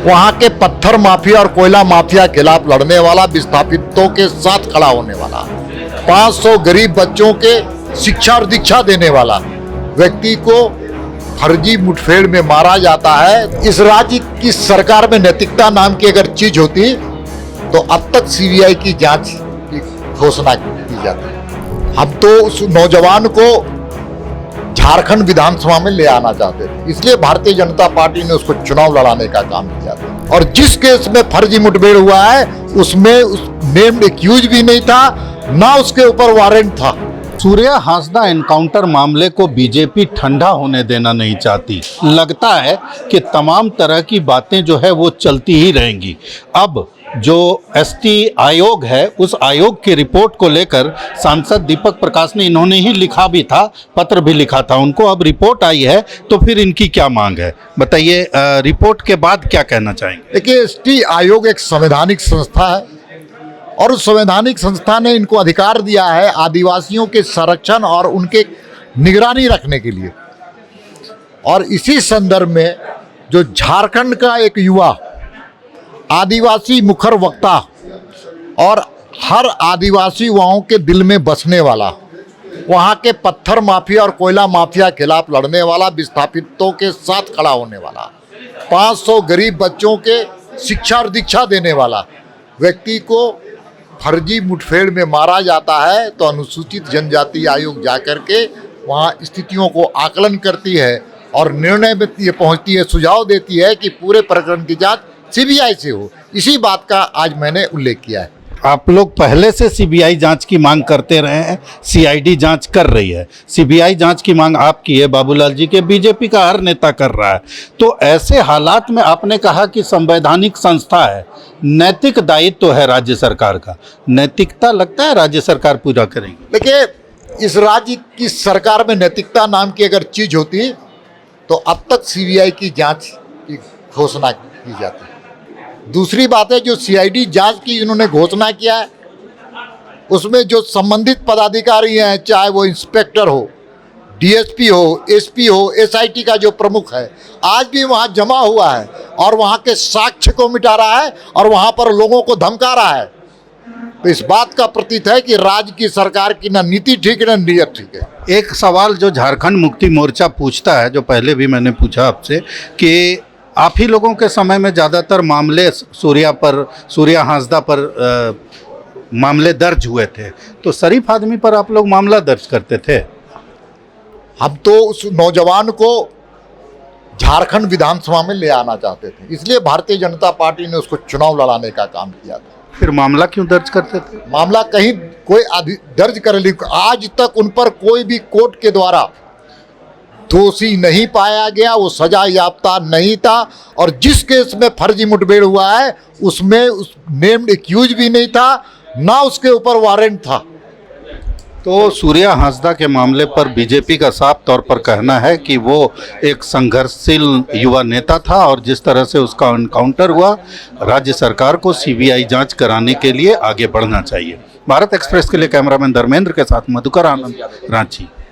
वहां के पत्थर माफिया और कोयला माफिया के खिलाफ लड़ने वाला, विस्थापितों के साथ खड़ा होने वाला, 500 गरीब बच्चों के शिक्षा और दीक्षा देने वाला व्यक्ति को फर्जी मुठभेड़ में मारा जाता है। इस राज्य की सरकार में नैतिकता नाम की अगर चीज होती तो अब तक सीबीआई की जांच की घोषणा की जाती। हम तो उस नौजवान को झारखंड विधानसभा में ले आना चाहते थे, इसलिए भारतीय जनता पार्टी ने उसको चुनाव लड़ाने का काम किया था। और जिस केस में फर्जी मुठभेड़ हुआ है उसमें नेम्ड एक्यूज भी नहीं था, ना उसके ऊपर वारंट था। सूर्या हांसदा एनकाउंटर मामले को बीजेपी ठंडा होने देना नहीं चाहती। लगता है कि तमाम तरह की बातें जो है वो चलती ही रहेंगी। अब जो एसटी आयोग है, उस आयोग की रिपोर्ट को लेकर सांसद दीपक प्रकाश ने, इन्होंने ही लिखा भी था, पत्र भी लिखा था उनको। अब रिपोर्ट आई है तो फिर इनकी क्या मांग है, बताइए। रिपोर्ट के बाद क्या कहना चाहेंगे? देखिए, एसटी आयोग एक संवैधानिक संस्था है और उस संवैधानिक संस्था ने इनको अधिकार दिया है आदिवासियों के संरक्षण और उनके निगरानी रखने के लिए। और इसी संदर्भ में जो झारखंड का एक युवा आदिवासी मुखर वक्ता और हर आदिवासी युवाओं के दिल में बसने वाला, वहाँ के पत्थर माफिया और कोयला माफिया के खिलाफ लड़ने वाला, विस्थापितों के साथ खड़ा होने वाला, 500 गरीब बच्चों के शिक्षा और दीक्षा देने वाला व्यक्ति को फर्जी मुठभेड़ में मारा जाता है तो अनुसूचित जनजाति आयोग जाकर के वहाँ स्थितियों को आकलन करती है और निर्णय में ये पहुँचती है, सुझाव देती है कि पूरे प्रकरण की जांच सीबीआई से हो। इसी बात का आज मैंने उल्लेख किया है। आप लोग पहले से सीबीआई जांच की मांग करते रहे हैं, सीआईडी जांच कर रही है, सीबीआई जांच की मांग आपकी है, बाबूलाल जी के, बीजेपी का हर नेता कर रहा है। तो ऐसे हालात में आपने कहा कि संवैधानिक संस्था है, नैतिक दायित्व तो है राज्य सरकार का, नैतिकता लगता है राज्य सरकार पूरा करेगी? देखिए, इस राज्य की सरकार में नैतिकता नाम की अगर चीज होती तो अब तक सीबीआई की जांच की घोषणा की जाती। दूसरी बात है, जो सीआईडी जांच की इन्होंने घोषणा किया है उसमें जो संबंधित पदाधिकारी हैं, चाहे वो इंस्पेक्टर हो, डीएसपी हो, एसपी हो, एसआईटी का जो प्रमुख है, आज भी वहाँ जमा हुआ है और वहाँ के साक्ष्य को मिटा रहा है और वहाँ पर लोगों को धमका रहा है। तो इस बात का प्रतीत है कि राज्य की सरकार की ना नीति ठीक है ना नीयत ठीक है। एक सवाल जो झारखंड मुक्ति मोर्चा पूछता है, जो पहले भी मैंने पूछा आपसे, कि आप ही लोगों के समय में ज़्यादातर मामले सूर्या हांसदा पर मामले दर्ज हुए थे, तो शरीफ आदमी पर आप लोग मामला दर्ज करते थे। हम तो उस नौजवान को झारखंड विधानसभा में ले आना चाहते थे, इसलिए भारतीय जनता पार्टी ने उसको चुनाव लड़ाने का काम किया था। फिर मामला क्यों दर्ज करते थे? मामला कहीं कोई दर्ज कर ली, आज तक उन पर कोई भी कोर्ट के द्वारा दोषी नहीं पाया गया, वो सजा याफ्ता नहीं था। और जिस केस में फर्जी मुठभेड़ हुआ है उसमें नेम्ड एक्यूज भी नहीं था, ना उसके ऊपर वारंट था। तो सूर्या हांसदा के मामले पर बीजेपी का साफ तौर पर कहना है कि वो एक संघर्षशील युवा नेता था और जिस तरह से उसका एनकाउंटर हुआ, राज्य सरकार को सीबीआई जांच कराने के लिए आगे बढ़ना चाहिए। भारत एक्सप्रेस के लिए कैमरामैन धर्मेंद्र के साथ मधुकर आनंद, रांची।